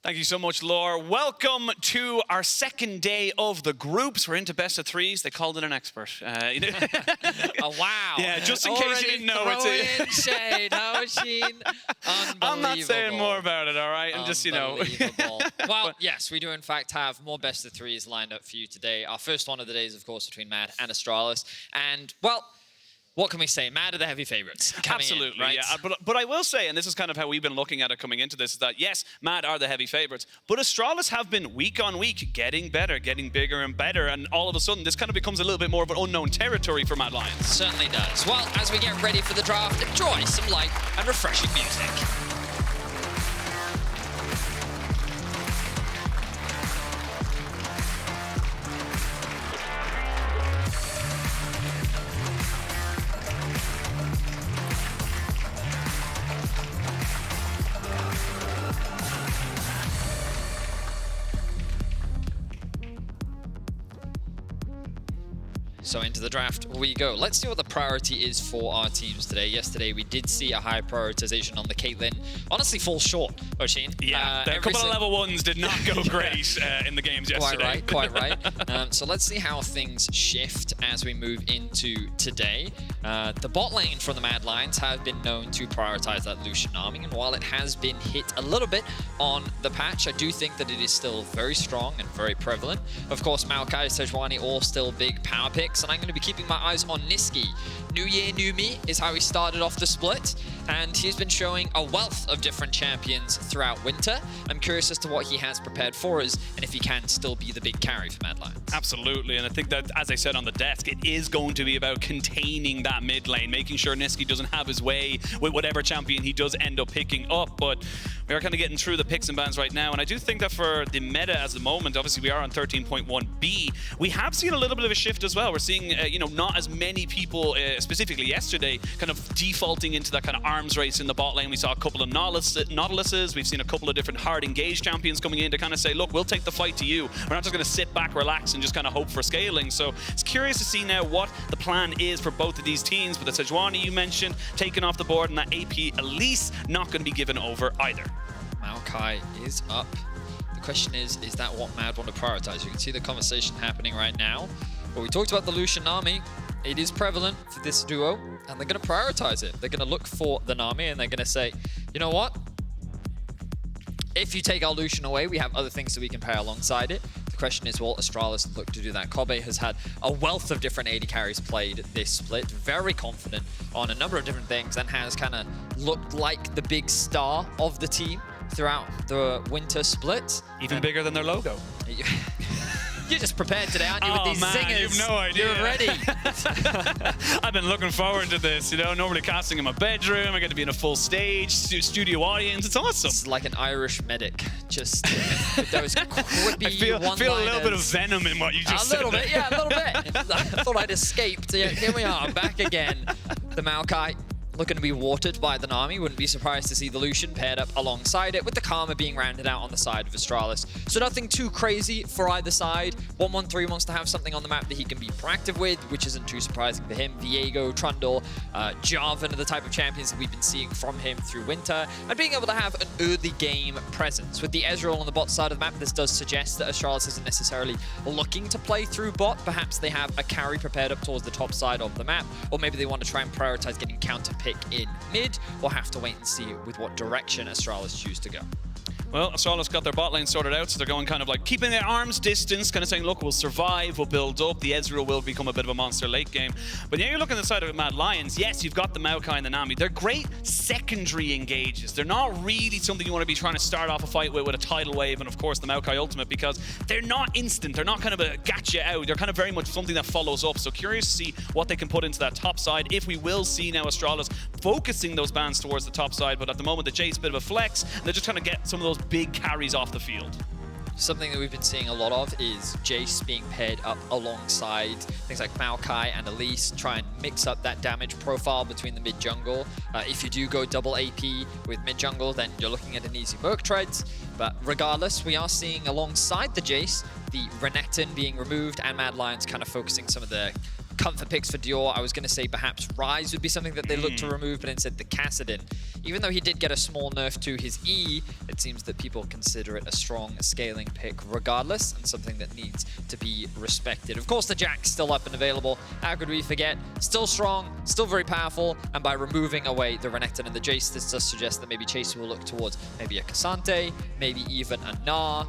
Thank you so much, Laure. Welcome to our second day of the groups. We're into best of threes. They called it an expert. Oh, wow. Yeah, just in case you didn't know. It's shade, Oisin. I'm not saying more about it, all right? I'm just, Well, yes, we do in fact have more best of threes lined up for you today. Our first one of the day is, of course, between Mad and Astralis. And, well, what can we say? Mad are the heavy favorites. Absolutely, right? Yeah. But I will say, and this is kind of how we've been looking at it coming into this, is that yes, Mad are the heavy favorites, but Astralis have been week on week getting better, getting bigger and better, and all of a sudden this kind of becomes a little bit more of an unknown territory for Mad Lions. Certainly does. Well, as we get ready for the draft, enjoy some light and refreshing music. So into the draft we go. Let's see what the priority is for our teams today. Yesterday we did see a high prioritization on the Caitlyn. Honestly, falls short, Oisin. Yeah, a couple of level ones did not go great in the games yesterday. Quite right. So let's see how things shift as we move into today. The bot lane from the Mad Lions have been known to prioritize that Lucian arming, and while it has been hit a little bit on the patch, I do think that it is still very strong and very prevalent. Of course, Maokai, Sejuani, all still big power picks, and I'm going to be keeping my eyes on Nisqy. New year, new me is how he started off the split, and he's been showing a wealth of different champions throughout winter. I'm curious as to what he has prepared for us, and if he can still be the big carry for Mad Lions. Absolutely, and I think that, as I said on the desk, it is going to be about containing that mid lane, making sure Nisqy doesn't have his way with whatever champion he does end up picking up, but we are kind of getting through the picks and bans right now, and I do think that for the meta as the moment, obviously we are on 13.1b, we have seen a little bit of a shift as well. We're seeing, not as many people, specifically yesterday, kind of defaulting into that kind of arms race in the bot lane. We saw a couple of Nautiluses, we've seen a couple of different hard engaged champions coming in to kind of say, look, we'll take the fight to you. We're not just going to sit back, relax, and just kind of hope for scaling. So it's curious to see now what the plan is for both of these teams, but the Sejuani you mentioned, taken off the board, and that AP Elise not going to be given over either. Maokai is up. The question is that what Mad want to prioritize? You can see the conversation happening right now. But we talked about the Lucian army. It is prevalent for this duo, and they're going to prioritize it. They're going to look for the Nami, and they're going to say, you know what? If you take our Lucian away, we have other things that we can pair alongside it. The question is, will Astralis look to do that? Kobbe has had a wealth of different AD carries played this split, very confident on a number of different things, and has kind of looked like the big star of the team throughout the winter split. Even bigger than their logo. You're just prepared today, aren't you, with these singers? You've no idea. You're ready. I've been looking forward to this, normally casting in my bedroom. I get to be in a full stage, studio audience. It's awesome. It's like an Irish medic, just with those quippy I feel a little bit of venom in what you just said. A little bit. I thought I'd escaped. Yeah, here we are, back again. The Maokai looking to be watered by the Nami. Wouldn't be surprised to see the Lucian paired up alongside it, with the Karma being rounded out on the side of Astralis. So nothing too crazy for either side. 113 wants to have something on the map that he can be proactive with, which isn't too surprising for him. Viego, Trundle, Jarvan are the type of champions that we've been seeing from him through winter, and being able to have an early game presence. With the Ezreal on the bot side of the map, this does suggest that Astralis isn't necessarily looking to play through bot. Perhaps they have a carry prepared up towards the top side of the map, or maybe they want to try and prioritize getting counter pick in mid. We'll have to wait and see with what direction Astralis choose to go. Well, Astralis got their bot lane sorted out, so they're going kind of like keeping their arms distance, kind of saying, look, we'll survive, we'll build up. The Ezreal will become a bit of a monster late game. But now you're looking at the side of Mad Lions. Yes, you've got the Maokai and the Nami. They're great secondary engages. They're not really something you want to be trying to start off a fight with a tidal wave and, of course, the Maokai ultimate, because they're not instant. They're not kind of a gotcha out. They're kind of very much something that follows up. So curious to see what they can put into that top side. If we will see now Astralis focusing those bans towards the top side, but at the moment the Jace a bit of a flex, and they're just trying to get some of those big carries off the field. Something that we've been seeing a lot of is Jace being paired up alongside things like Maokai and Elise, try and mix up that damage profile between the mid jungle. If you do go double AP with mid jungle, then you're looking at an easy Merc Treads. But regardless, we are seeing alongside the Jace, the Renekton being removed, and Mad Lions kind of focusing some of the comfort picks for Dajor. I was going to say perhaps Ryze would be something that they look to remove, but instead the Kassadin even though he did get a small nerf to his E, it seems that people consider it a strong scaling pick regardless, and something that needs to be respected. Of course, the Jack's still up and available. How could we forget? Still strong, still very powerful, and by removing away the Renekton and the Jace, this does suggest that maybe Chasy will look towards maybe a K'Sante, maybe even a Gnar,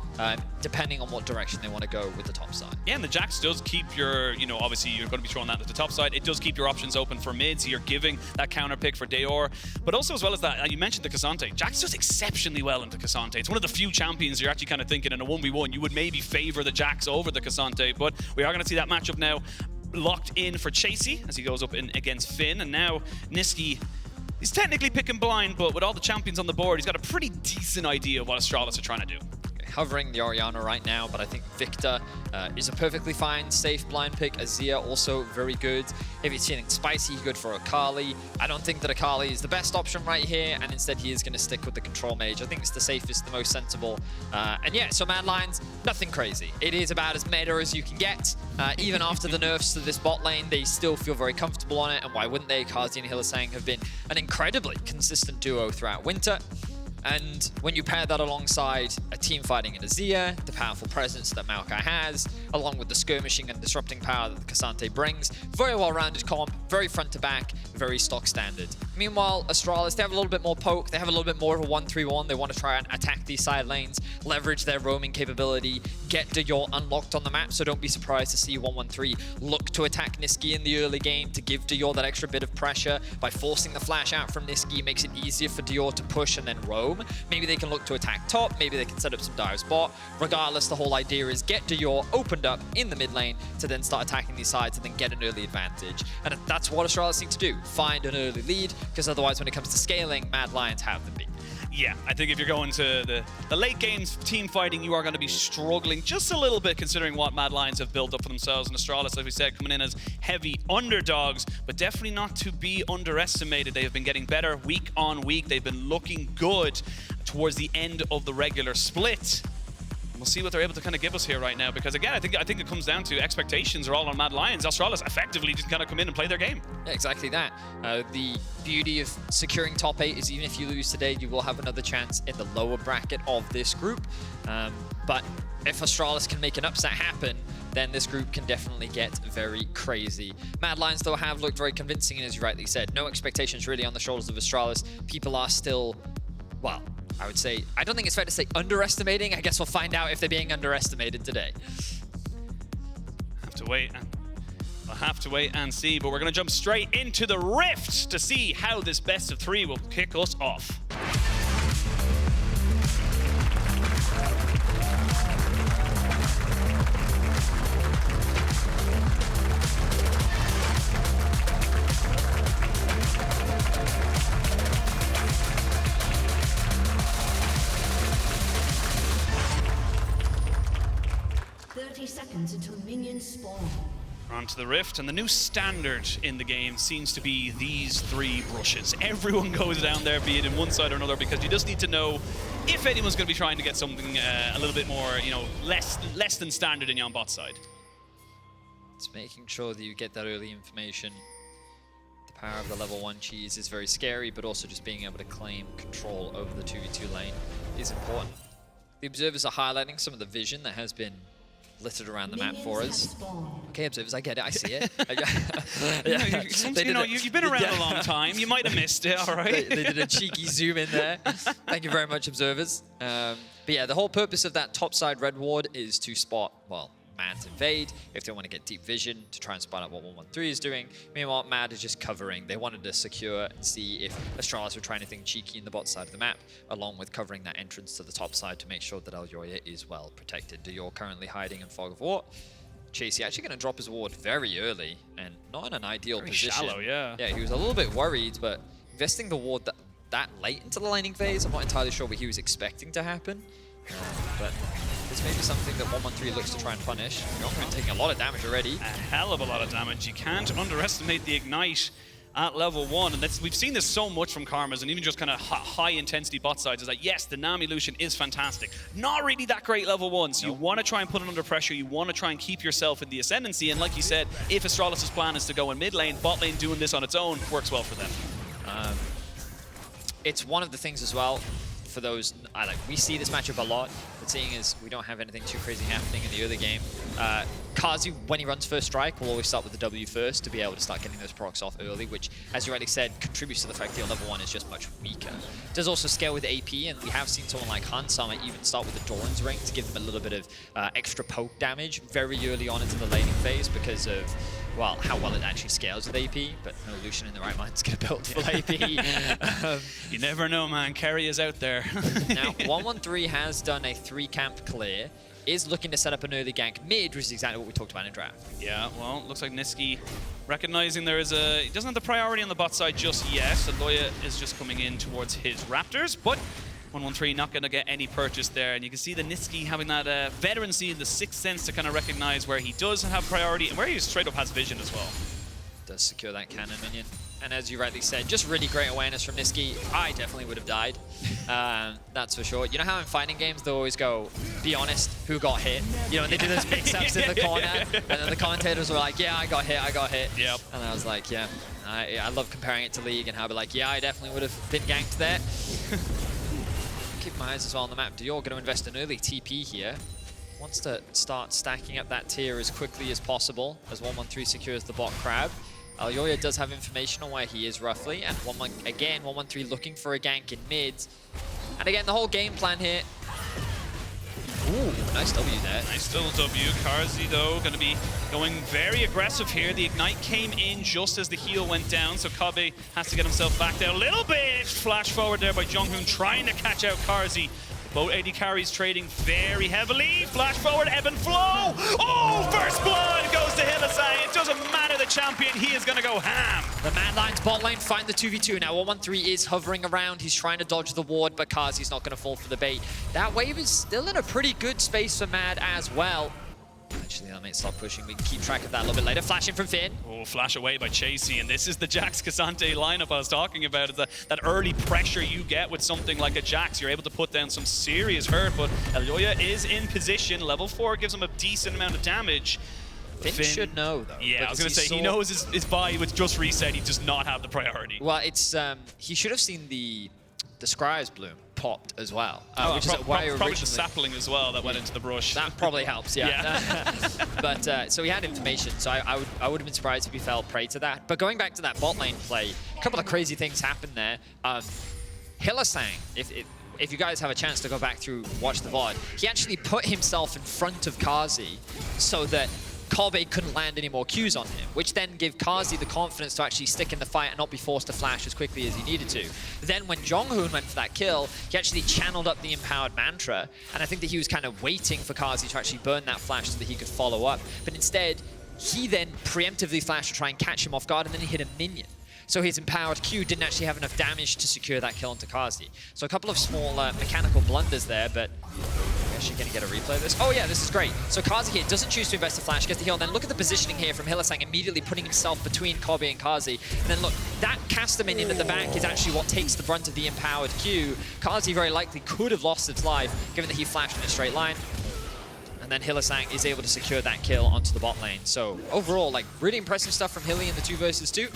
depending on what direction they want to go with the top side. Yeah, and the Jax does keep your, obviously you're going to be throwing that at the top side. It does keep your options open for mid, so you're giving that counter pick for Dajor. But also as well as that, you mentioned the K'Sante. Jax does exceptionally well into K'Sante. It's one of the few champions you're actually kind of thinking in a 1v1, you would maybe favor the Jax over the K'Sante, but we are going to see that matchup now locked in for Chasy as he goes up in against Finn, and now Nisqy, he's technically picking blind, but with all the champions on the board, he's got a pretty decent idea of what Astralis are trying to do. Hovering the Orianna right now, but I think Victor is a perfectly fine, safe blind pick. Azir also very good. If he's feeling spicy, good for Akali. I don't think that Akali is the best option right here, and instead he is going to stick with the control mage. I think it's the safest, the most sensible. And yeah, so Mad Lions, nothing crazy. It is about as meta as you can get. Even after the nerfs to this bot lane, they still feel very comfortable on it, and why wouldn't they? Carzzy and Hylissang have been an incredibly consistent duo throughout winter. And when you pair that alongside a team fighting in Azir, the powerful presence that Maokai has, along with the skirmishing and disrupting power that the K'Sante brings, very well-rounded comp, very front-to-back, very stock standard. Meanwhile, Astralis, they have a little bit more poke, they have a little bit more of a 1-3-1, they want to try and attack these side lanes, leverage their roaming capability, get Dajor unlocked on the map, so don't be surprised to see 1-1-3 look to attack Nisqy in the early game to give Dajor that extra bit of pressure. By forcing the flash out from Nisqy, makes it easier for Dajor to push and then roam. Maybe they can look to attack top, maybe they can set up some dives bot. Regardless, the whole idea is get Dajor opened up in the mid lane to then start attacking these sides and then get an early advantage. And that's what Astralis need to do, find an early lead, because otherwise when it comes to scaling, Mad Lions have the beat. Yeah, I think if you're going to the late games team fighting, you are going to be struggling just a little bit considering what Mad Lions have built up for themselves. And Astralis, like we said, coming in as heavy underdogs, but definitely not to be underestimated. They have been getting better week on week. They've been looking good towards the end of the regular split. We'll see what they're able to kind of give us here right now, because again, I think it comes down to expectations are all on Mad Lions. Astralis effectively just kind of come in and play their game. Yeah, exactly that. The beauty of securing top 8 is even if you lose today, you will have another chance in the lower bracket of this group. But if Astralis can make an upset happen, then this group can definitely get very crazy. Mad Lions, though, have looked very convincing, and as you rightly said, no expectations really on the shoulders of Astralis. People are still, well, I would say, I don't think it's fair to say underestimating. I guess we'll find out if they're being underestimated today. We'll have to wait and see, but we're going to jump straight into the Rift to see how this best of 3 will kick us off. 30 seconds until minions spawn. Onto the Rift, and the new standard in the game seems to be these 3 brushes. Everyone goes down there, be it in one side or another, because you just need to know if anyone's going to be trying to get something a little bit more, less than standard in your bot side. It's making sure that you get that early information. The power of the level 1 cheese is very scary, but also just being able to claim control over the 2v2 lane is important. The observers are highlighting some of the vision that has been littered around the map for us. Okay, observers, I get it, I see it. You've been around a long time, you might have missed it, all right? They did a cheeky zoom in there. Thank you very much, observers. But yeah, the whole purpose of that topside red ward is to spot, well, Mad's invade, if they want to get deep vision to try and spot out what 113 is doing. Meanwhile, Mad is just covering. They wanted to secure and see if Astralis would try anything cheeky in the bot side of the map, along with covering that entrance to the top side to make sure that Elyoya is well protected. Dajor currently hiding in Fog of War. Chasy actually going to drop his ward very early and not in an ideal position. Shallow, yeah. Yeah, he was a little bit worried, but investing the ward that late into the laning phase, I'm not entirely sure what he was expecting to happen. But this may be something that 113 looks to try and punish. JeongHoon taking a lot of damage already. A hell of a lot of damage. You can't underestimate the Ignite at level 1. And we've seen this so much from Karmas and even just kind of high-intensity bot sides. Is that, yes, the Nami Lucian is fantastic. Not really that great level 1. So you want to try and put it under pressure. You want to try and keep yourself in the ascendancy. And like you said, if Astralis' plan is to go in mid lane, bot lane doing this on its own works well for them. it's one of the things as well, for those, we see this matchup a lot, but seeing as we don't have anything too crazy happening in the early game, Carzzy, when he runs first strike, will always start with the W first to be able to start getting those procs off early, which, as you rightly said, contributes to the fact that your level 1 is just much weaker. It does also scale with AP, and we have seen someone like Hansama even start with the Doran's Ring to give them a little bit of extra poke damage very early on into the laning phase because of, well, how well it actually scales with AP, but no Lucian in the right mind is going to build full AP. You never know, man. Carry is out there. Now, 113 has done a 3-camp clear, is looking to set up an early gank mid, which is exactly what we talked about in draft. Yeah, well, looks like Nisqy recognizing there is a... He doesn't have the priority on the bot side just yet. Elyoya is just coming in towards his Raptors, but 113 not going to get any purchase there. And you can see the Nisqy having that veterancy in the sixth sense to kind of recognize where he does have priority and where he straight up has vision as well. Does secure that cannon minion. And as you rightly said, just really great awareness from Nisqy. I definitely would have died. That's for sure. You know how in fighting games they always go, be honest, who got hit? You know, when they do those mix-ups in the corner, and then the commentators were like, yeah, I got hit. Yep. And I was like, yeah, I love comparing it to League and how I'd be like, yeah, I definitely would have been ganked there. Keep my eyes as well on the map. Dajor going to invest an early TP here. Wants to start stacking up that tier as quickly as possible as 113 secures the bot crab. Elyoya does have information on where he is roughly, and 113 looking for a gank in mids. And again, the whole game plan here. Ooh, nice W there. Nice little W. Carzzy, though, going to be going very aggressive here. The Ignite came in just as the heal went down, so Kobbe has to get himself back down a little bit. Flash forward there by JeongHoon trying to catch out Carzzy. Both AD carries trading very heavily. Flash forward, ebb and flow. Oh, first blood goes to Hylissang. It doesn't matter the champion, he is going to go ham. The man lines bot lane, find the 2v2. Now 113 is hovering around. He's trying to dodge the ward, but Carzzy's not going to fall for the bait. That wave is still in a pretty good space for Mad as well. Actually, that might stop pushing. We can keep track of that a little bit later. Flashing from Finn. Oh, flash away by Chasy, and this is the Jax Cassante lineup I was talking about. That early pressure you get with something like a Jax. You're able to put down some serious hurt, but Elyoya is in position. Level 4 gives him a decent amount of damage. Finn should know, though. Yeah, I was going to say, he knows his buy with just reset. He does not have the priority. Well, it's he should have seen the Scry's bloom popped as well. Which is probably the sapling as well that went into the brush. That probably helps, yeah. But so he had information, so I would have been surprised if he fell prey to that. But going back to that bot lane play, a couple of crazy things happened there. Hylissang, if you guys have a chance to go back through, watch the VoD, he actually put himself in front of Carzzy so that Kobbe couldn't land any more Qs on him, which then gave Carzzy the confidence to actually stick in the fight and not be forced to flash as quickly as he needed to. Then when JeongHoon went for that kill, he actually channeled up the empowered mantra, and I think that he was kind of waiting for Carzzy to actually burn that flash so that he could follow up. But instead, he then preemptively flashed to try and catch him off guard, and then he hit a minion. So his empowered Q didn't actually have enough damage to secure that kill onto Carzzy. So a couple of small mechanical blunders there, but we're actually going to get a replay of this. Oh yeah, this is great. So Carzzy here doesn't choose to invest the flash, gets the heal, and then look at the positioning here from Hylissang, immediately putting himself between Kobbe and Carzzy. And then look, that caster minion at the back is actually what takes the brunt of the empowered Q. Carzzy very likely could have lost its life, given that he flashed in a straight line. And then Hylissang is able to secure that kill onto the bot lane. So overall, like, really impressive stuff from Hilly in the 2 versus 2.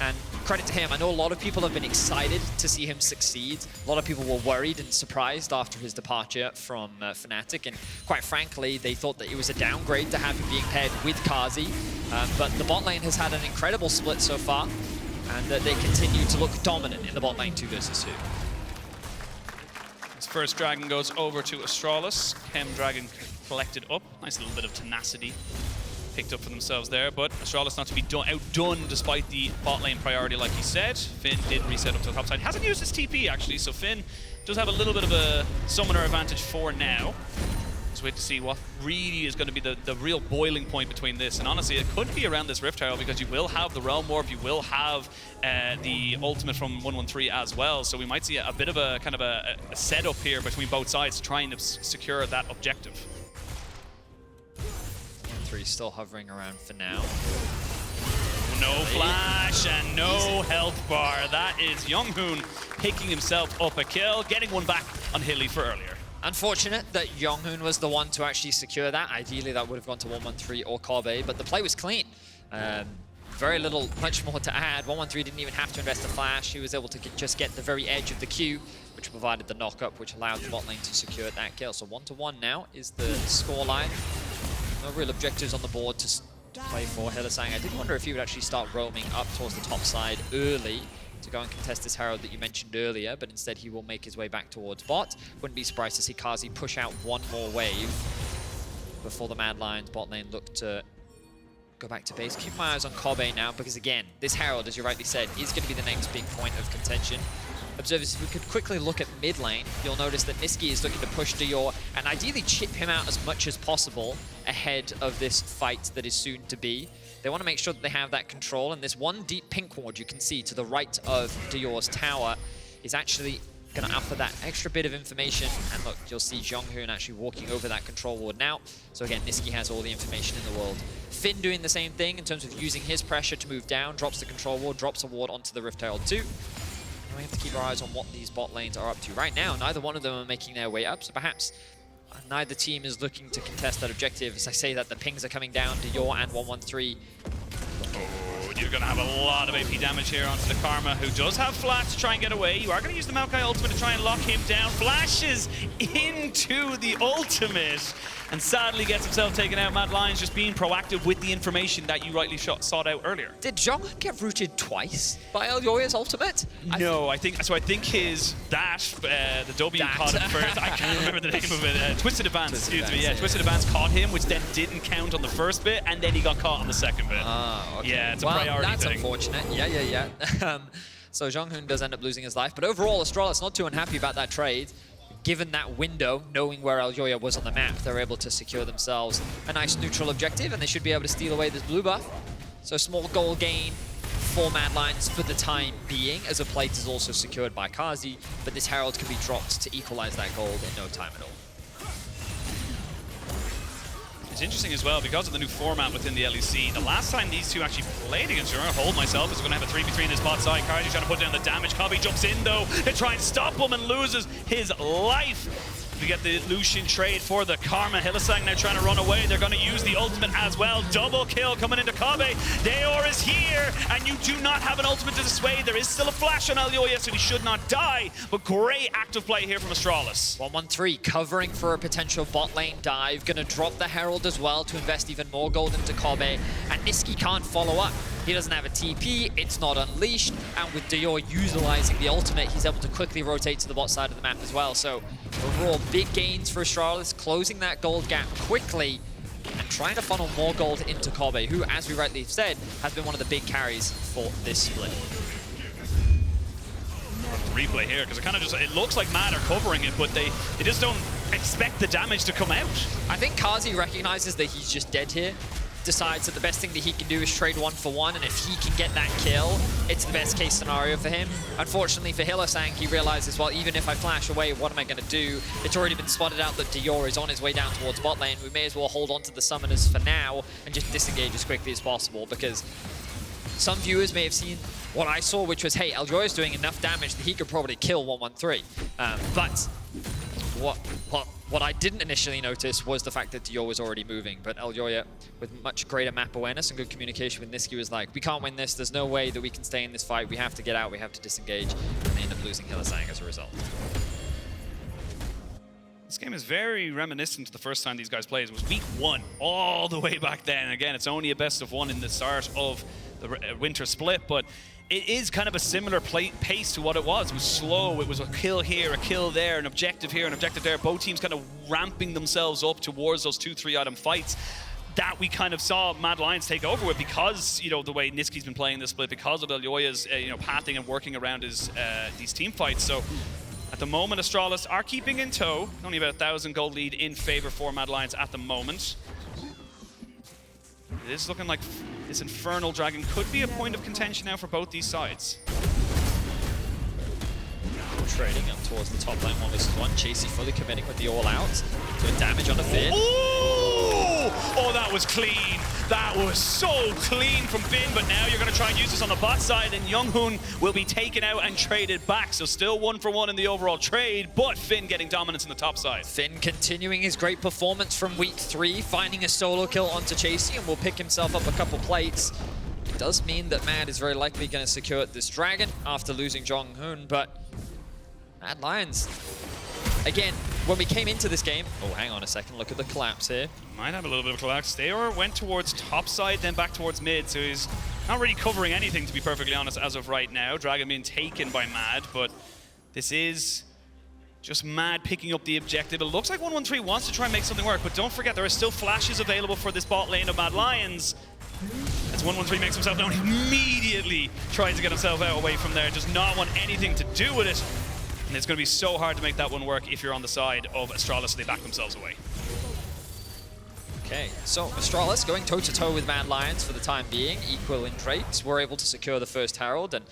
And credit to him, I know a lot of people have been excited to see him succeed. A lot of people were worried and surprised after his departure from Fnatic, and quite frankly, they thought that it was a downgrade to have him being paired with Carzzy. But the bot lane has had an incredible split so far, and they continue to look dominant in the bot lane 2 versus 2. His first dragon goes over to Astralis. Chem dragon collected up. Nice little bit of tenacity picked up for themselves there, but Astralis not to be outdone despite the bot lane priority, like he said. Finn did reset up to the top side. Hasn't used his TP, actually, so Finn does have a little bit of a summoner advantage for now. Let's wait to see what really is going to be the real boiling point between this. And honestly, it could be around this Rift Tower, because you will have the Realm Warp, you will have the ultimate from 113 as well. So we might see a bit of a kind of a setup here between both sides trying to secure that objective. Still hovering around for now. No flash and no health bar. That is JeongHoon picking himself up a kill, getting one back on Hilly for earlier. Unfortunate that JeongHoon was the one to actually secure that. Ideally, that would have gone to 113 or Kobbe, but the play was clean. very little, much more to add. 113 didn't even have to invest a flash. He was able to just get the very edge of the queue, which provided the knock-up, which allowed the bot lane to secure that kill. So 1-1 now is the scoreline. No real objectives on the board to play for Hylissang. I did wonder if he would actually start roaming up towards the top side early to go and contest this Herald that you mentioned earlier, but instead he will make his way back towards bot. Wouldn't be surprised to see Carzzy push out one more wave before the Mad Lions bot lane look to go back to base. Keep my eyes on Kobbe now, because again, this Herald, as you rightly said, is going to be the next big point of contention. Observers, if we could quickly look at mid lane, you'll notice that Nisqy is looking to push Dajor and ideally chip him out as much as possible ahead of this fight that is soon to be. They want to make sure that they have that control, and this one deep pink ward you can see to the right of Dajor's tower is actually going to offer that extra bit of information. And look, you'll see JeongHoon actually walking over that control ward now. So again, Nisqy has all the information in the world. Finn doing the same thing in terms of using his pressure to move down, drops the control ward, drops a ward onto the Rift Herald too. And we have to keep our eyes on what these bot lanes are up to. Right now, neither one of them are making their way up, so perhaps neither team is looking to contest that objective. As I say that, the pings are coming down to Dajor and 113. Oh, you're going to have a lot of AP damage here onto the Karma, who does have flash to try and get away. You are going to use the Maokai ultimate to try and lock him down. Flashes into the ultimate, and sadly gets himself taken out. Mad Lions just being proactive with the information that you rightly sought out earlier. Did JeongHoon get rooted twice by Elyoya's ultimate? No, I think his dash, the W caught him first. I can't remember the name of it. Twisted Advance, excuse me. Yeah, Twisted Advance caught him, which then didn't count on the first bit, and then he got caught on the second bit. Oh, okay. Yeah, it's a priority that's thing. Unfortunate. Yeah. So JeongHoon does end up losing his life, but overall, Astralis not too unhappy about that trade. Given that window, knowing where Elyoya was on the map, they're able to secure themselves a nice neutral objective, and they should be able to steal away this blue buff. So small goal gain for Mad Lions for the time being, as a plate is also secured by Carzzy, but this Herald can be dropped to equalize that gold in no time at all. It's interesting as well, because of the new format within the LEC, the last time these two actually played against each other, Hold myself is going to have a 3v3 in this bot side. Carzzy trying to put down the damage. Kobbe jumps in though to try and stop him and loses his life. We get the Lucian trade for the Karma. Hylissang now trying to run away. They're going to use the ultimate as well. Double kill coming into Kobbe. Dajor is here, and you do not have an ultimate to dissuade. There is still a flash on Elyoya, so he should not die. But great active play here from Astralis. 113 covering for a potential bot lane dive. Gonna drop the Herald as well to invest even more gold into Kobbe. And Nisqy can't follow up. He doesn't have a TP, it's not unleashed, and with Dajor utilizing the ultimate, he's able to quickly rotate to the bot side of the map as well. So overall, big gains for Astralis, closing that gold gap quickly and trying to funnel more gold into Kobbe, who, as we rightly said, has been one of the big carries for this split. Replay here, because it looks like Mad are covering it, but they just don't expect the damage to come out. I think Carzzy recognizes that he's just dead here, decides that the best thing that he can do is trade 1-for-1, and if he can get that kill, it's the best case scenario for him. Unfortunately for Hylissang, he realizes, well, even if I flash away, what am I going to do? It's already been spotted out that Dajor is on his way down towards bot lane. We may as well hold on to the summoners for now and just disengage as quickly as possible, because some viewers may have seen what I saw, which was, hey, Elyoya is doing enough damage that he could probably kill 113. But what I didn't initially notice was the fact that Dajor was already moving, but Elyoya, with much greater map awareness and good communication with Nisqy, was like, we can't win this, there's no way that we can stay in this fight, we have to get out, we have to disengage, and they end up losing Hylissang as a result. This game is very reminiscent to the first time these guys played. It was week 1, all the way back then. And again, it's only a best of 1 in the start of the Winter Split, but it is kind of a similar pace to what it was. It was slow, it was a kill here, a kill there, an objective here, an objective there. Both teams kind of ramping themselves up towards those 2-3 item fights that we kind of saw Mad Lions take over with, because, you know, the way Nisqy's been playing this split, because of Elyoya's, pathing and working around his these team fights. So at the moment, Astralis are keeping in tow. Only about 1,000 gold lead in favor for Mad Lions at the moment. It is looking like this Infernal Dragon could be a point of contention now for both these sides. Trading up towards the top lane 1v1. Chasy fully committing with the all-out. Doing damage on the Finn. Oh, that was clean. That was so clean from Finn, but now you're going to try and use this on the bot side, and JeongHoon will be taken out and traded back. So still 1-for-1 in the overall trade, but Finn getting dominance in the top side. Finn continuing his great performance from week 3, finding a solo kill onto Chasy, and will pick himself up a couple plates. does mean that Mad is very likely going to secure this dragon after losing JeongHoon, but Mad Lions, again, when we came into this game, oh, hang on a second, look at the collapse here. Might have a little bit of a collapse. Dajor went towards top side, then back towards mid, so he's not really covering anything, to be perfectly honest, as of right now. Dragon being taken by Mad, but this is just Mad picking up the objective. It looks like 113 wants to try and make something work, but don't forget, there are still flashes available for this bot lane of Mad Lions. As 113 makes himself known, immediately tries to get himself out away from there, does not want anything to do with it. And it's going to be so hard to make that one work if you're on the side of Astralis, so they back themselves away. Okay, so Astralis going toe-to-toe with Mad Lions for the time being, equal in traits. We're able to secure the first Herald, and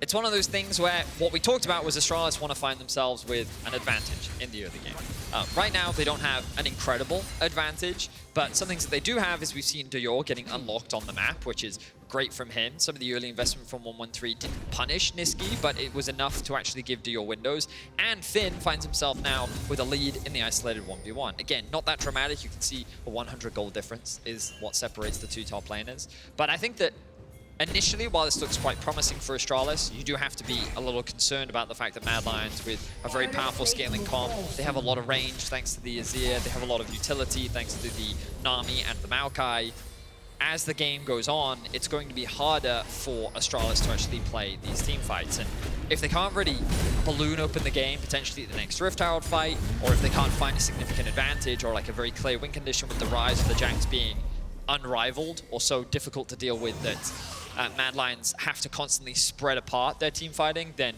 it's one of those things where what we talked about was Astralis want to find themselves with an advantage in the early game. Right now, they don't have an incredible advantage, but some things that they do have is we've seen Dajor getting unlocked on the map, which is great from him. Some of the early investment from 113 didn't punish Nisqy, but it was enough to actually give Dajor windows. And Finn finds himself now with a lead in the isolated 1v1. Again, not that dramatic. You can see a 100 gold difference is what separates the two top laners. But I think that initially, while this looks quite promising for Astralis, you do have to be a little concerned about the fact that Mad Lions, with a very powerful scaling comp, they have a lot of range thanks to the Azir, they have a lot of utility thanks to the Nami and the Maokai. As the game goes on, it's going to be harder for Astralis to actually play these team fights. And if they can't really balloon open the game, potentially at the next Rift Herald fight, or if they can't find a significant advantage or like a very clear win condition with the Ryze of the Janks being unrivaled or so difficult to deal with that Mad Lions have to constantly spread apart their team fighting, then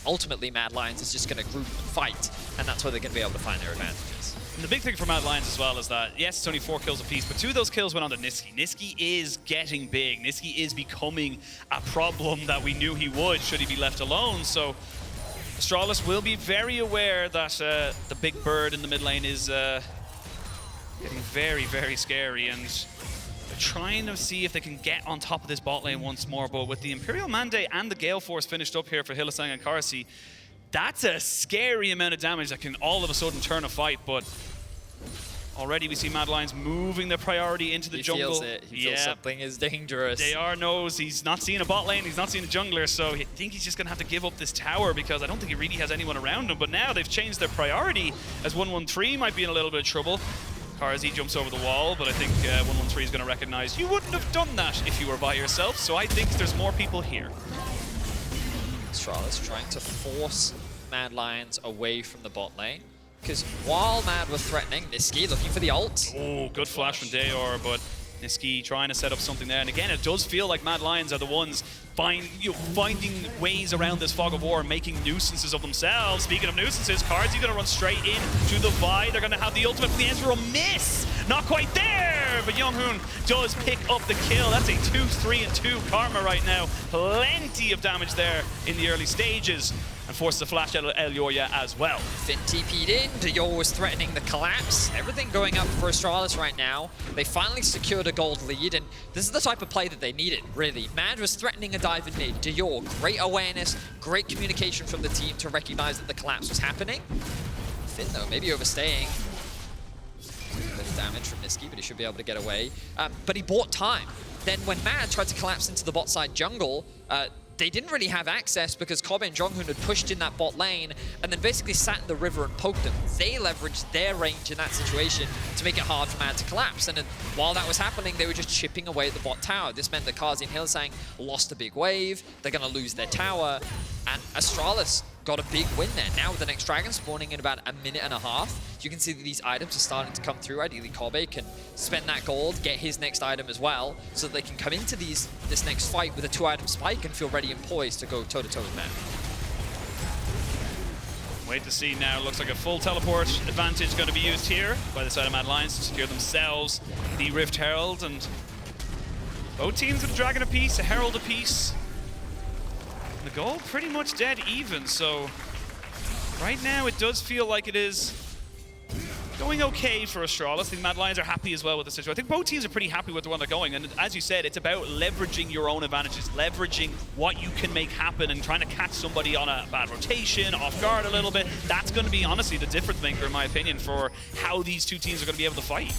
ultimately Mad Lions is just going to group and fight, and that's where they're going to be able to find their advantages. And the big thing for Mad Lions as well is that, yes, it's only 4 kills apiece, but 2 of those kills went on to Nisqy. Nisqy is getting big. Nisqy is becoming a problem that we knew he would should he be left alone. So Astralis will be very aware that the big bird in the mid lane is getting very, very scary, and they're trying to see if they can get on top of this bot lane once more. But with the Imperial Mandate and the Gale Force finished up here for Hylissang and Carzzy, that's a scary amount of damage that can all of a sudden turn a fight. But already we see Mad Lions moving their priority into the jungle. Feels it. He feels something is dangerous. Dajor knows he's not seeing a bot lane, he's not seeing a jungler, so I think he's just going to have to give up this tower because I don't think he really has anyone around him. But now they've changed their priority, as 113 might be in a little bit of trouble. Carzzy jumps over the wall, but I think 113 is going to recognize you wouldn't have done that if you were by yourself, so I think there's more people here. Astralis trying to force Mad Lions away from the bot lane, because while Mad was threatening, Nisqy looking for the ult. Oh, good flash from Dajor, but Nisqy trying to set up something there. And again, it does feel like Mad Lions are the ones finding ways around this fog of war and making nuisances of themselves. Speaking of nuisances, Carzzy going to run straight in to the Vi. They're going to have the ultimate from the Ezreal miss. Not quite there, but JeongHoon does pick up the kill. That's a 2-3-2 karma right now. Plenty of damage there in the early stages, and forces a flash out of Elyoya as well. Finn TP'd in, Dajor was threatening the collapse. Everything going up for Astralis right now. They finally secured a gold lead, and this is the type of play that they needed, really. Mad was threatening a dive in mid. Dajor, great awareness, great communication from the team to recognize that the collapse was happening. Finn, though, maybe overstaying. A bit of damage from Nisqy, but he should be able to get away. But he bought time. Then when Mad tried to collapse into the bot side jungle, they didn't really have access because Kobbe and JeongHoon had pushed in that bot lane and then basically sat in the river and poked them. They leveraged their range in that situation to make it hard for Mad to collapse. And then while that was happening, they were just chipping away at the bot tower. This meant that Carzzy and Hylissang lost a big wave. They're going to lose their tower. And Astralis got a big win there. Now with the next dragon spawning in about a minute and a half, you can see that these items are starting to come through. Ideally, Kobbe can spend that gold, get his next item as well, so that they can come into this next fight with a 2-item spike and feel ready and poised to go toe-to-toe with Mad. Wait to see now. Looks like a full teleport advantage going to be used here by the side of Mad Lions to secure themselves the Rift Herald. And both teams with a dragon apiece, a herald apiece. The goal pretty much dead even, so right now it does feel like it is going okay for Astralis. I think Mad Lions are happy as well with the situation. I think both teams are pretty happy with the one they're going, and as you said, it's about leveraging your own advantages, leveraging what you can make happen and trying to catch somebody on a bad rotation, off guard a little bit. That's going to be honestly the difference maker, in my opinion, for how these two teams are going to be able to fight.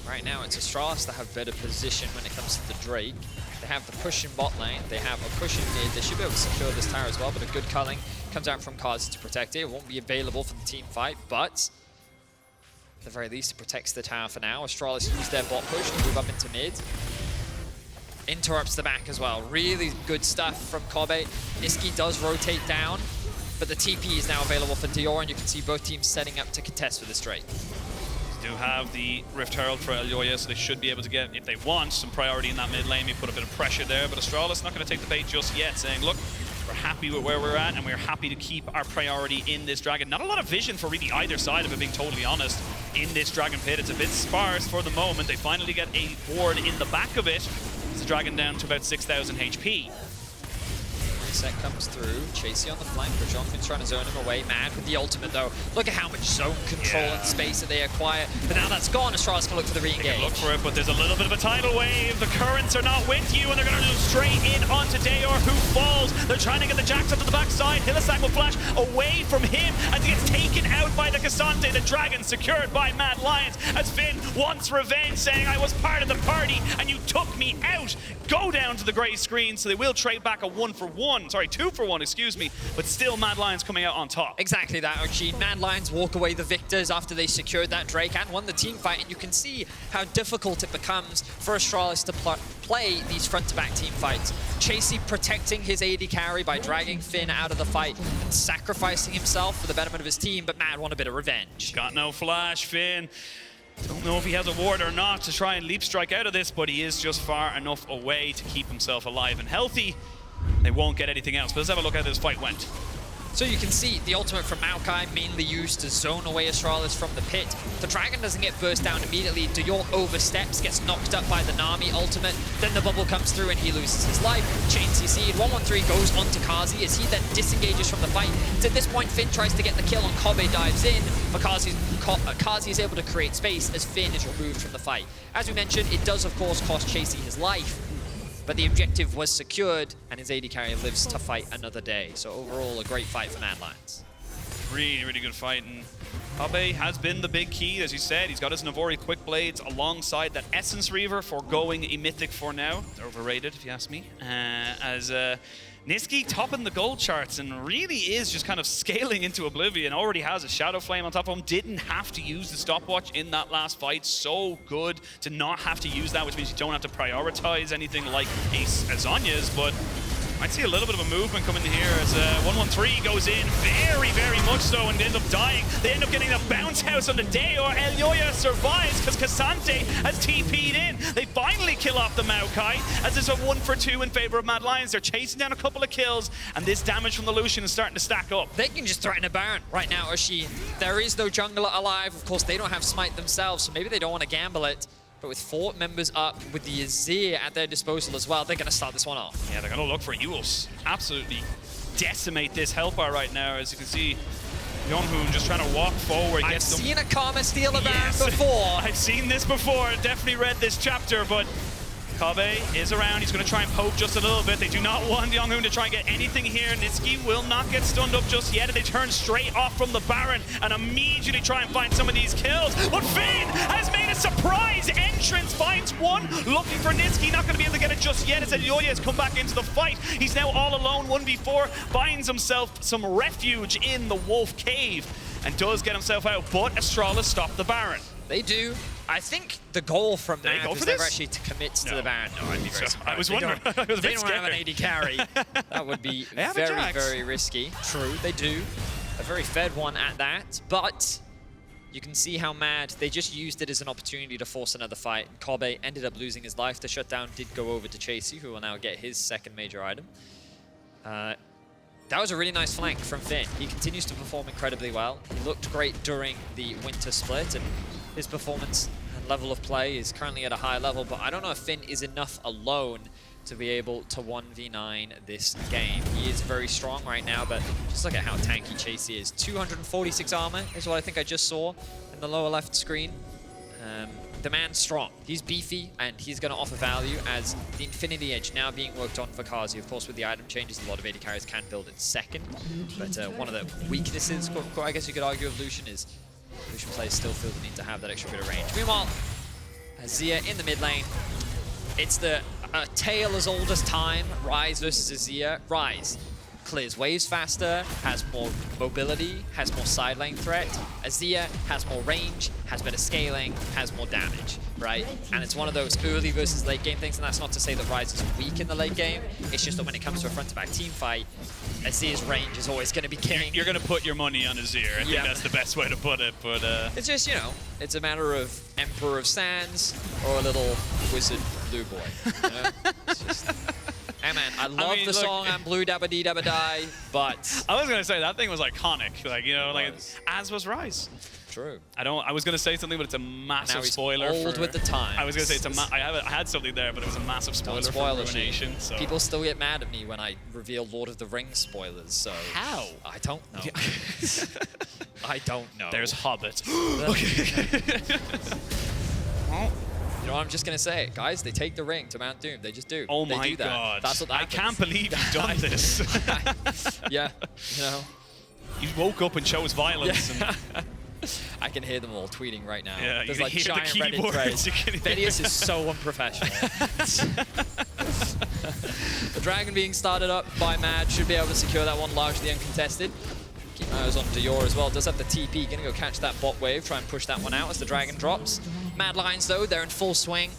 Right now, it's Astralis that have better position when it comes to the Drake. They have the push in bot lane, they have a push in mid, they should be able to secure this tower as well, but a good culling comes out from Carzzy to protect it. It won't be available for the team fight, but at the very least, it protects the tower for now. Astralis use their bot push to move up into mid. Interrupts the back as well. Really good stuff from Kobbe. Nisqy does rotate down, but the TP is now available for Dajor, and you can see both teams setting up to contest for this Drake. Do have the Rift Herald for Elyoya, so they should be able to get, if they want, some priority in that mid lane. We put a bit of pressure there, but Astralis not going to take the bait just yet, saying, look, we're happy with where we're at, and we're happy to keep our priority in this Dragon. Not a lot of vision for really either side of it, being totally honest, in this Dragon pit. It's a bit sparse for the moment. They finally get a ward in the back of it. It's a Dragon down to about 6,000 HP. Set comes through. Chasy on the flank. JeongHoon's trying to zone him away. Mad with the ultimate, though. Look at how much zone control and space that they acquire. But now that's gone, Astralis can look for the re-engage. They can look for it, but there's a little bit of a tidal wave. The currents are not with you, and they're going to go straight in onto Dajor, who falls. They're trying to get the Jax up to the backside. Hylissang will flash away from him as he gets taken out by the Cassante. The Dragon secured by Mad Lions as Finn wants revenge, saying, I was part of the party, and you took me out. Go down to the grey screen, so they will trade back a 1-for-1. Sorry, 2-for-1, excuse me, but still Mad Lions coming out on top. Exactly that, Oisin. Mad Lions walk away the victors after they secured that Drake and won the team fight, and you can see how difficult it becomes for Astralis to play these front-to-back team fights. Chasy protecting his AD carry by dragging Finn out of the fight and sacrificing himself for the betterment of his team, but Mad want a bit of revenge. Got no flash, Finn. Don't know if he has a ward or not to try and leap strike out of this, but he is just far enough away to keep himself alive and healthy. They won't get anything else, but let's have a look at how this fight went. So you can see the ultimate from Maokai mainly used to zone away Astralis from the pit. The Dragon doesn't get burst down immediately. Dajor oversteps, gets knocked up by the Nami ultimate. Then the bubble comes through and he loses his life. Chain CC'd. 113 goes onto Carzzy as he then disengages from the fight. At this point, Finn tries to get the kill on Kobbe, dives in, but Carzzy is able to create space as Finn is removed from the fight. As we mentioned, it does of course cost Chasy his life, but the objective was secured, and his AD carry lives to fight another day. So overall, a great fight for Mad Lions. Really, really good fight, and Kobbe has been the big key, as you said. He's got his Navori Quick Blades alongside that Essence Reaver, foregoing a Mythic for now. They're overrated, if you ask me. Nisqy topping the gold charts and really is just kind of scaling into oblivion. Already has a Shadow Flame on top of him. Didn't have to use the stopwatch in that last fight. So good to not have to use that, which means you don't have to prioritize anything like Azonya's, but might see a little bit of a movement coming here as 113 goes in very, very much so and ends up dying. They end up getting a bounce house on the Dajor. Elyoya survives because Cassante has TP'd in. They finally kill off the Maokai as there's a 1-for-2 in favor of Mad Lions. They're chasing down a couple of kills, and this damage from the Lucian is starting to stack up. They can just threaten a Baron right now, Oisin. There is no jungler alive. Of course, they don't have Smite themselves, so maybe they don't want to gamble it. But with 4 members up, with the Azir at their disposal as well, they're going to start this one off. Yeah, they're going to look for Euls. Absolutely decimate this help bar right now. As you can see, JeongHoon just trying to walk forward. I've seen a Karma steal a Baron before. I've seen this before. Definitely read this chapter, but Kobbe is around. He's going to try and poke just a little bit. They do not want JeongHoon to try and get anything here. Nisqy will not get stunned up just yet. They turn straight off from the Baron and immediately try and find some of these kills. But Finn has made a surprise entrance. Finds one, looking for Nisqy. Not going to be able to get it just yet as Elyoya has come back into the fight. He's now all alone, 1v4. Finds himself some refuge in the Wolf Cave and does get himself out. But Astralis stopped the Baron. They do. I think the goal from that was never actually to commit to the Baron. No, I'd be very surprised. I was wondering. I was a bit they don't have an AD carry. That would be very, very risky. True, they do. A very fed one at that. But you can see how Mad, they just used it as an opportunity to force another fight. Kobbe ended up losing his life. The shutdown did go over to Chasy, who will now get his second major item. That was a really nice flank from Finn. He continues to perform incredibly well. He looked great during the Winter Split, and his performance and level of play is currently at a high level, but I don't know if Finn is enough alone to be able to 1v9 this game. He is very strong right now, but just look at how tanky Chasy is. 246 armor is what I think I just saw in the lower left screen. The man's strong. He's beefy, and he's going to offer value as the Infinity Edge now being worked on for Carzzy. Of course, with the item changes, a lot of AD carries can build it second, but one of the weaknesses, I guess you could argue, of Lucian is Lucian players still feel the need to have that extra bit of range. Meanwhile, Azir in the mid lane. It's the tale as old as time. Ryze versus Azir. Ryze clears waves faster, has more mobility, has more side lane threat. Azir has more range, has better scaling, has more damage, right? And it's one of those early versus late game things, and that's not to say that Ryze is weak in the late game. It's just that when it comes to a front-to-back team fight, Azir's range is always going to be king. You're going to put your money on Azir. I think that's the best way to put it. But it's just, you know, it's a matter of Emperor of Sands or a little wizard blue boy. You know? It's just... Hey man, I love the song "I'm Blue Dabba Dee Dabba Die," but I was gonna say that thing was iconic. Like, you know, like as was Ryze. True. I was gonna say something, but it's a massive spoiler. Old with the time. I was gonna say I had something there, but it was a massive spoiler for Ruination. So people still get mad at me when I reveal Lord of the Rings spoilers. So how? I don't know. I don't know. There's Hobbit. Well, you know what I'm just going to say? Guys, they take the ring to Mount Doom. They just do. Oh they my do that. God. That's what happens. I can't believe you've done this. Yeah, you know. You woke up and chose violence. Yeah. And I can hear them all tweeting right now. Yeah, there's you like hear giant the Reddit keyboards. threads. Vedius is so unprofessional. The Dragon being started up by Mad should be able to secure that one largely uncontested. Keep eyes on Dajor as well. Does have the TP. Gonna go catch that bot wave. Try and push that one out as the Dragon drops. Mad Lions though, they're in full swing.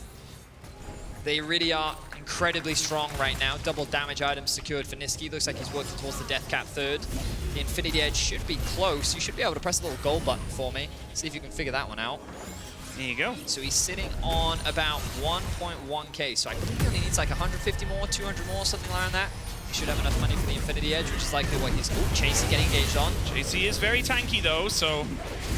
They really are incredibly strong right now. Double damage items secured for Nisqy. Looks like he's working towards the Death Cap third. The Infinity Edge should be close. You should be able to press a little gold button for me. See if you can figure that one out. There you go. So he's sitting on about 1.1k. So I think he only needs like 150 more, 200 more, something like that. He should have enough money for the Infinity Edge, which is likely what he's... Oh, Chasy getting engaged on. Chasy is very tanky though, so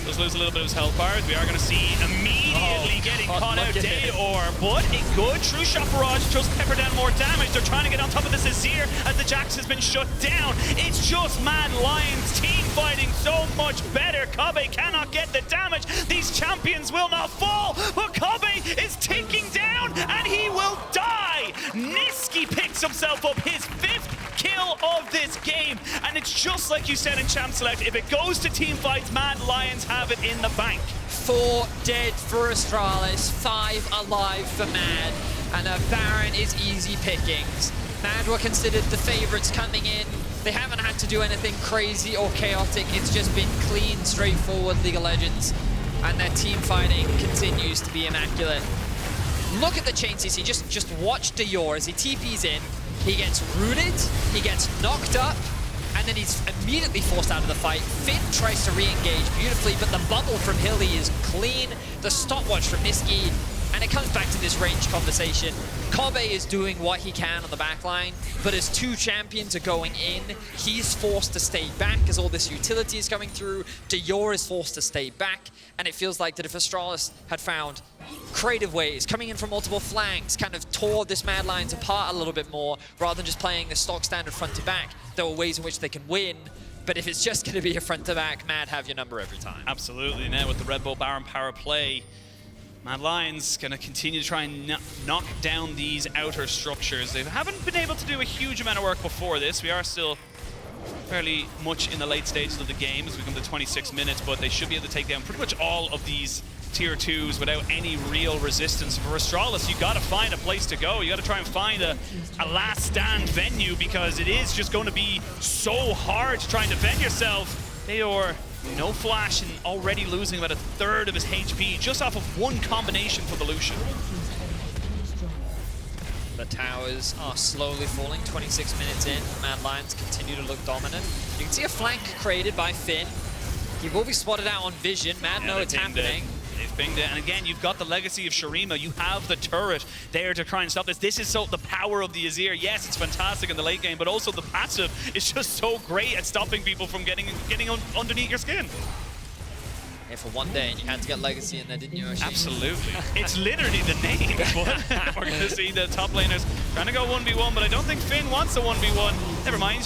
does lose a little bit of his health bars. We are going to see immediately getting caught out Dajor, but a good true shot barrage just pepper down more damage. They're trying to get on top of this Azir as the Jax has been shut down. It's just Mad Lions team fighting so much better. Kobbe cannot get the damage. These champions will not fall, but Kobbe is ticking down and he will die. Nisqy picks himself up his 5th kill of this game, and it's just like you said in Champ Select, if it goes to team fights, Mad Lions have it in the bank. 4 dead for Astralis, 5 alive for Mad, and a Baron is easy pickings. Mad were considered the favorites coming in. They haven't had to do anything crazy or chaotic. It's just been clean, straightforward League of Legends, and their team fighting continues to be immaculate. Look at the chain CC, just watch Dajor as he TPs in. He gets rooted, he gets knocked up, and then he's immediately forced out of the fight. Finn tries to re-engage beautifully, but the bubble from Hilly is clean. The stopwatch from Nisqy, and it comes back to this range conversation. Kobbe is doing what he can on the backline, but as 2 champions are going in, he's forced to stay back as all this utility is coming through. Dajor is forced to stay back, and it feels like that if Astralis had found creative ways, coming in from multiple flanks, kind of tore this Mad Lions apart a little bit more, rather than just playing the stock standard front to back, there were ways in which they can win. But if it's just going to be a front to back, Mad have your number every time. Absolutely. Now with the Red Bull Baron power play, Mad Lions going to continue to try and knock down these outer structures. They haven't been able to do a huge amount of work before this. We are still fairly much in the late stages of the game as we come to 26 minutes, but they should be able to take down pretty much all of these tier 2s without any real resistance. For Astralis, you got to find a place to go. You got to try and find a last stand venue, because it is just going to be so hard to try and defend yourself. Dajor, no flash and already losing about 1/3 of his HP just off of one combination for the Lucian. The towers are slowly falling, 26 minutes in. Mad Lions continue to look dominant. You can see a flank created by Finn. He will be spotted out on vision. Mad know it's happening. They've binged it, and again, you've got the legacy of Shurima. You have the turret there to try and stop this. This is so the power of the Azir. Yes, it's fantastic in the late game, but also the passive is just so great at stopping people from getting underneath your skin. Yeah, for one day, and you had to get legacy in there, didn't you, Oisin? Absolutely. It's literally the name. But we're going to see the top laners trying to go 1v1, but I don't think Finn wants a 1v1. Never mind.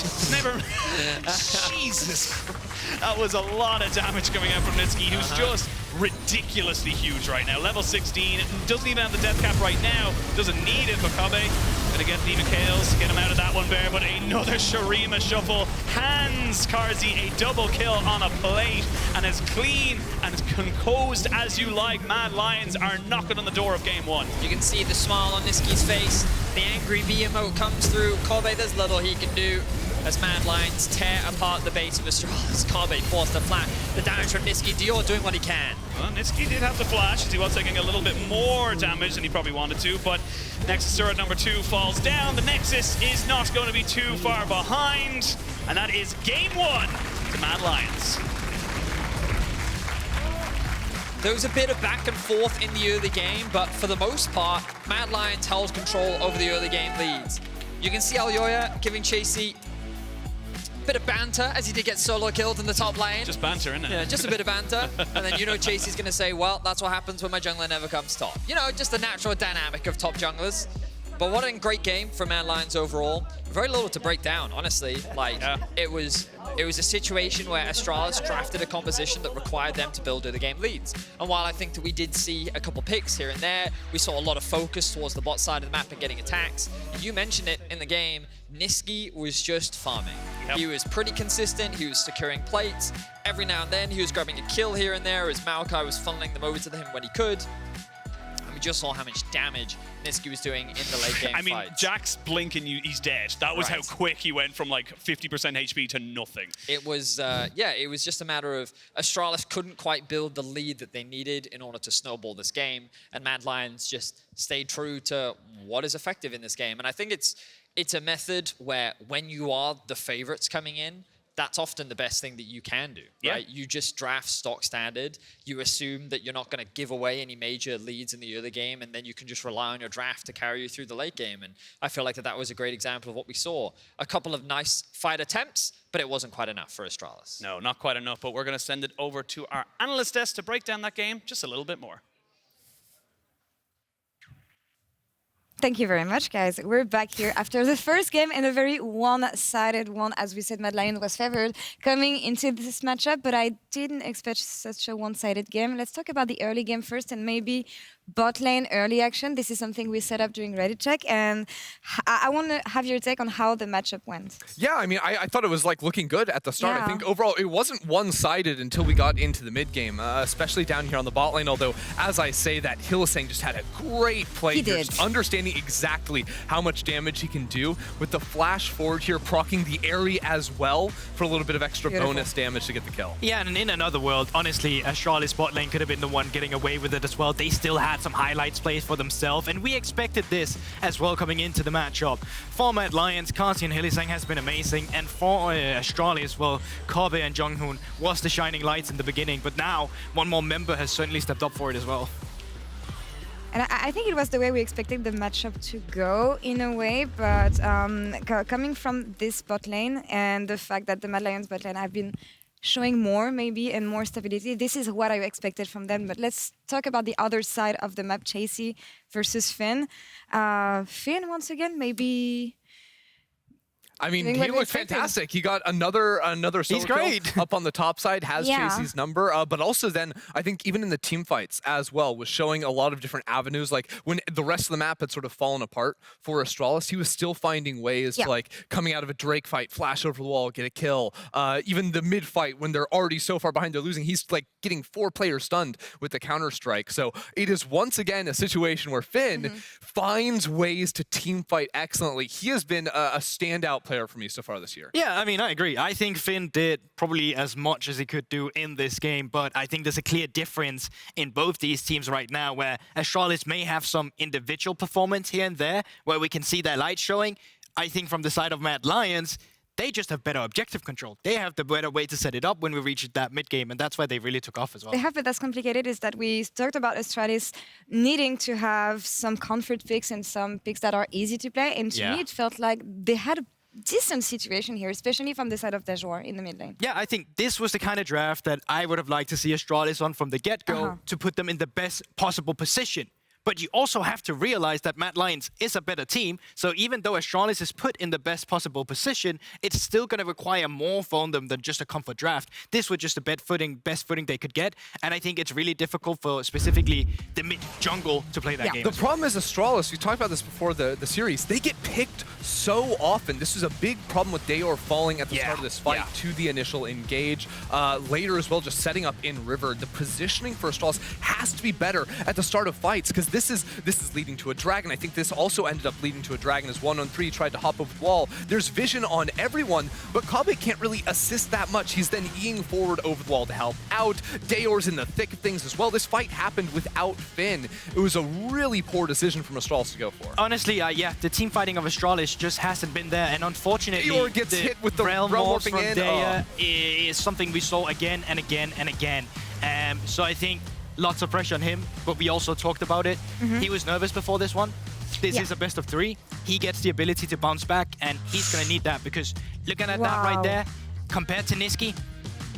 Jesus Christ. That was a lot of damage coming out from Nisqy, who's just ridiculously huge right now. Level 16, doesn't even have the death cap right now, doesn't need it for Kobbe. But to get Demon Chaos, get him out of that one there, but another Shurima shuffle hands Carzzy a double kill on a plate, and as clean and as composed as you like, Mad Lions are knocking on the door of game one. You can see the smile on Nisqy's face. The angry V emote comes through. Kobbe, there's little he can do as Mad Lions tear apart the base of Astralis. Kobbe forced to flat. The damage from Nisqy. Dajor doing what he can. Well, Nisqy did have the flash, as he was taking a little bit more damage than he probably wanted to, but Nexus turret number 2 falls down. The Nexus is not going to be too far behind, and that is game 1 to Mad Lions. There was a bit of back and forth in the early game, but for the most part, Mad Lions held control over the early game leads. You can see Elyoya giving Chasy a bit of banter, as he did get solo killed in the top lane. Just banter, isn't it? Yeah, just a bit of banter. And then you know Chasy's going to say, well, that's what happens when my jungler never comes top. You know, just the natural dynamic of top junglers. But what a great game for Mad Lions overall. Very little to break down, honestly. Like, it was a situation where Astralis drafted a composition that required them to build early game leads. And while I think that we did see a couple picks here and there, we saw a lot of focus towards the bot side of the map and getting attacks. You mentioned it in the game, Nisqy was just farming. Yep. He was pretty consistent, he was securing plates. Every now and then he was grabbing a kill here and there as Maokai was funneling them over to him when he could. And we just saw how much damage Nisqy was doing in the late game I mean, fights. Jack's blinking you, he's dead. That was how quick he went from like 50% HP to nothing. It was, yeah, it was just a matter of Astralis couldn't quite build the lead that they needed in order to snowball this game, and Mad Lions just stayed true to what is effective in this game. And I think it's a method where when you are the favorites coming in, that's often the best thing that you can do, right? You just draft stock standard. You assume that you're not going to give away any major leads in the early game, and then you can just rely on your draft to carry you through the late game. And I feel like that was a great example of what we saw. A couple of nice fight attempts, but it wasn't quite enough for Astralis. No, not quite enough, but we're going to send it over to our analyst desk to break down that game just a little bit more. Thank you very much, guys. We're back here after the first game and a very one-sided one. As we said, Mad Lions was favored coming into this matchup, but I didn't expect such a one-sided game. Let's talk about the early game first and maybe bot lane early action. This is something we set up during Reddit check, and I want to have your take on how the matchup went. Yeah, I mean, I thought it was like looking good at the start. Yeah. I think overall it wasn't one-sided until we got into the mid game, especially down here on the bot lane. Although, as I say, that Hylissang just had a great play. He here, did. just understanding exactly how much damage he can do with the flash forward here, proccing the Aerie as well for a little bit of extra bonus damage to get the kill. Yeah, and in another world, honestly, Astralis bot lane could have been the one getting away with it as well. They still had some highlights plays for themselves, and we expected this as well coming into the matchup. For Mad Lions, Carzzy and Hylissang has been amazing, and for Astralis, well, Kobbe and JeongHoon was the shining lights in the beginning, but now one more member has certainly stepped up for it as well. And I think it was the way we expected the matchup to go in a way, but coming from this bot lane and the fact that the Mad Lions bot lane have been showing more maybe and more stability, this is what I expected from them. But let's talk about the other side of the map, Chasy versus Finn. Finn, once again, maybe... I mean, he looked fantastic. He got another solo kill up on the top side, has Chasy's number, but also then I think even in the team fights as well was showing a lot of different avenues. Like when the rest of the map had sort of fallen apart for Astralis, he was still finding ways to like coming out of a Drake fight, flash over the wall, get a kill. Even the mid fight when they're already so far behind, they're losing. He's like getting 4 players stunned with the counter strike. So it is once again a situation where Finn finds ways to team fight excellently. He has been a standout player for me so far this year. Yeah, I mean, I agree. I think Finn did probably as much as he could do in this game, but I think there's a clear difference in both these teams right now where Astralis may have some individual performance here and there where we can see their light showing. I think from the side of Mad Lions, they just have better objective control. They have the better way to set it up when we reach that mid game, and that's why they really took off as well. They have, but that's complicated, is that we talked about Astralis needing to have some comfort picks and some picks that are easy to play, and to me it felt like they had a decent situation here, especially from the side of Dajor in the mid lane. Yeah, I think this was the kind of draft that I would have liked to see Astralis on from the get-go to put them in the best possible position. But you also have to realize that Mad Lions is a better team. So even though Astralis is put in the best possible position, it's still going to require more from them than just a comfort draft. This was just the best footing they could get. And I think it's really difficult for specifically the mid jungle to play that game. The problem is Astralis, we talked about this before the series, they get picked so often. This was a big problem with Dajor falling at the start of this fight to the initial engage. Later as well, just setting up in river. The positioning for Astralis has to be better at the start of fights, because this is leading to a dragon. I think this also ended up leading to a dragon as 1-on-3 tried to hop over the wall. There's vision on everyone, but Kobbe can't really assist that much. He's then eing forward over the wall to help out. Dajor's in the thick of things as well. This fight happened without Finn. It was a really poor decision from Astralis to go for. Honestly, yeah, the team fighting of Astralis just hasn't been there, and unfortunately, Dajor gets hit with the realm morphing from in. Daya is something we saw again and again and again. So I think lots of pressure on him, but we also talked about it. He was nervous before this one. This is a best of 3. He gets the ability to bounce back, and he's going to need that, because looking at that right there, compared to Nisqy,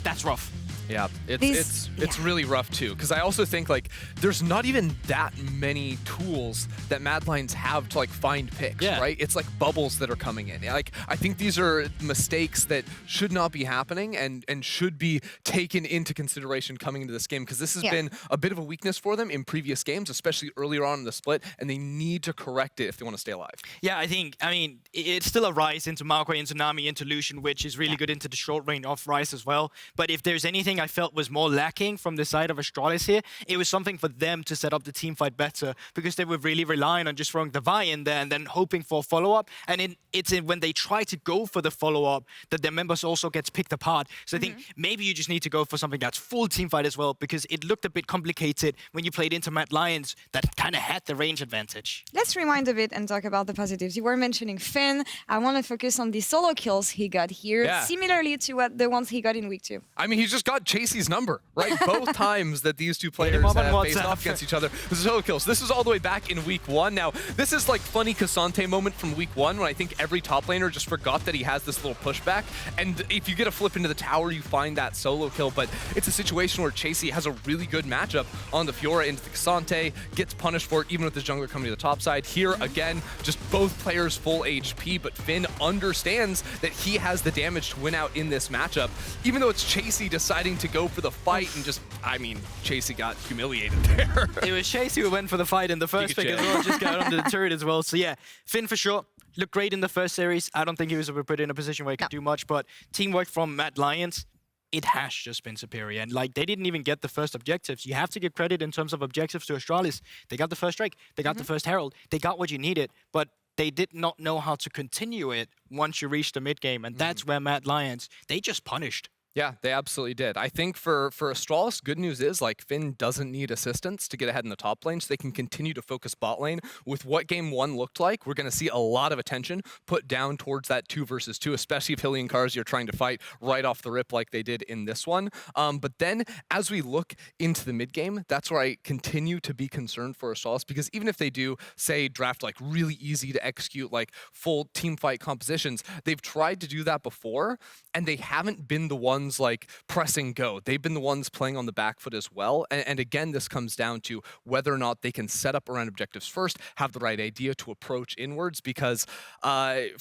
that's rough. Yeah, it's really rough too, because I also think like there's not even that many tools that Mad Lions have to like find picks, right? It's like bubbles that are coming in. Like I think these are mistakes that should not be happening and should be taken into consideration coming into this game, because this has been a bit of a weakness for them in previous games, especially earlier on in the split, and they need to correct it if they want to stay alive. Yeah, I mean, it's still a Ryze into Maokai, into Nami, into Lucian, which is really good into the short range of Ryze as well. But if there's anything I felt was more lacking from the side of Astralis here, it was something for them to set up the team fight better, because they were really relying on just throwing the Vi in there and then hoping for a follow-up. And when they try to go for the follow-up that their members also gets picked apart. So I think maybe you just need to go for something that's full team fight as well, because it looked a bit complicated when you played into Mad Lions that kind of had the range advantage. Let's rewind a bit and talk about the positives. You were mentioning Finn. I want to focus on the solo kills he got here, similarly to the ones he got in week 2. I mean, he's just got Chasy's number, right? Both times that these two players have faced off against each other. The solo kills. This was all the way back in week 1. Now, this is like funny Cassante moment from week 1 when I think every top laner just forgot that he has this little pushback. And if you get a flip into the tower, you find that solo kill. But it's a situation where Chasy has a really good matchup on the Fiora into the Cassante, gets punished for it even with his jungler coming to the top side. Here, again, just both players full HP, but Finn understands that he has the damage to win out in this matchup, even though it's Chasy deciding to go for the fight and just, I mean, Chasy got humiliated there. It was Chasy who went for the fight in the first pick as well, just got under the turret as well. So yeah, Finn for sure. Looked great in the first series. I don't think he was ever put in a position where he could do much, but teamwork from Mad Lions, it has just been superior. And like, they didn't even get the first objectives. You have to give credit in terms of objectives to Astralis. They got the first strike, they got the first herald, they got what you needed, but they did not know how to continue it once you reach the mid game. And that's where Mad Lions, they just punished. Yeah, they absolutely did. I think for Astralis, good news is like Finn doesn't need assistance to get ahead in the top lane, so they can continue to focus bot lane. With what game 1 looked like, we're going to see a lot of attention put down towards that 2 versus 2, especially if Hylissang and Carzzy are trying to fight right off the rip like they did in this one. But then as we look into the mid game, that's where I continue to be concerned for Astralis, because even if they do, say, draft like really easy to execute like full team fight compositions, they've tried to do that before, and they haven't been the ones like pressing go. They've been the ones playing on the back foot as well. And again, this comes down to whether or not they can set up around objectives first, have the right idea to approach inwards, because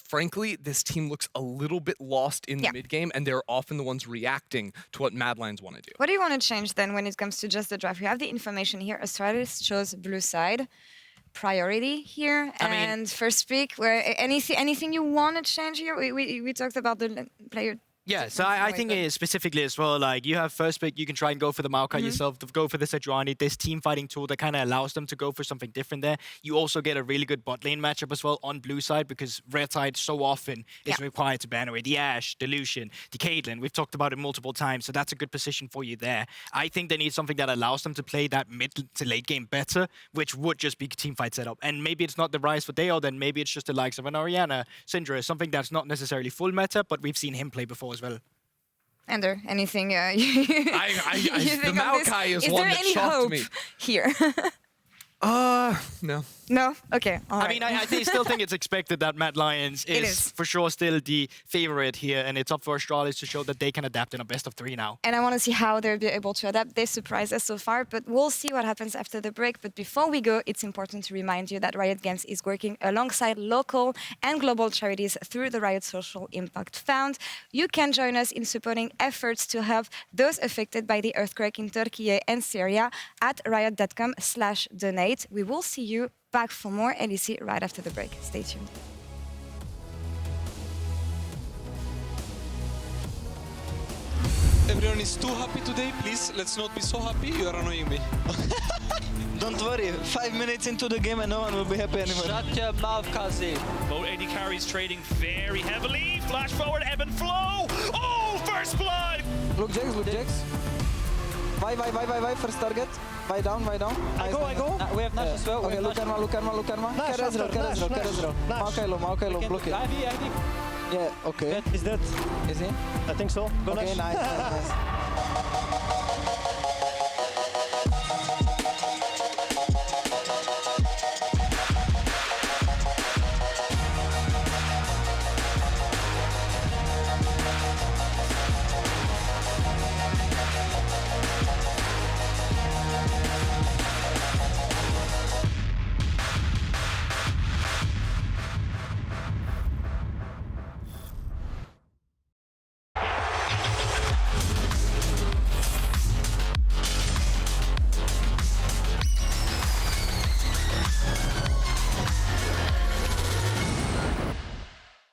frankly, this team looks a little bit lost in the mid game, and they're often the ones reacting to what Mad Lions want to do. What do you want to change then when it comes to just the draft? We have the information here. Astralis chose blue side. Priority here, and first pick. Where anything you want to change here? We talked about the player. Yeah, so I think it is specifically as well, like you have first pick, you can try and go for the Maokai yourself, to go for the Sejuani, this team fighting tool that kind of allows them to go for something different there. You also get a really good bot lane matchup as well on blue side, because red side so often is required to ban away the Ashe, the Lucian, the Caitlyn. We've talked about it multiple times, so that's a good position for you there. I think they need something that allows them to play that mid to late game better, which would just be team fight setup. And maybe it's not the Ryze for Dajor, then maybe it's just the likes of an Orianna, Syndra, something that's not necessarily full meta, but we've seen him play before as well. Ender, anything? The Maokai is one that shocked me here. No. No? Okay. All I right. mean, I still think it's expected that Mad Lions is for sure still the favorite here, and it's up for Astralis to show that they can adapt in a best of 3 now. And I want to see how they'll be able to adapt. They surprised us so far, but we'll see what happens after the break. But before we go, it's important to remind you that Riot Games is working alongside local and global charities through the Riot Social Impact Fund. You can join us in supporting efforts to help those affected by the earthquake in Turkey and Syria at riot.com/donate. We will see you back for more LEC right after the break. Stay tuned. Everyone is too happy today. Please, let's not be so happy. You are annoying me. Don't worry. 5 minutes into the game and no one will be happy anymore. Shut your mouth, Carzzy. Both AD carries trading very heavily. Flash forward, ebb and flow. Oh, first blood! Look Jax. Bye. First target. Bye down. I go. We have Nash as well. Okay, look Karma. Nash, Care Ezreal. Maokai low, block it. Ivy. Yeah, okay. Is that? Is he? I think so. Go Okay, Nash. nice.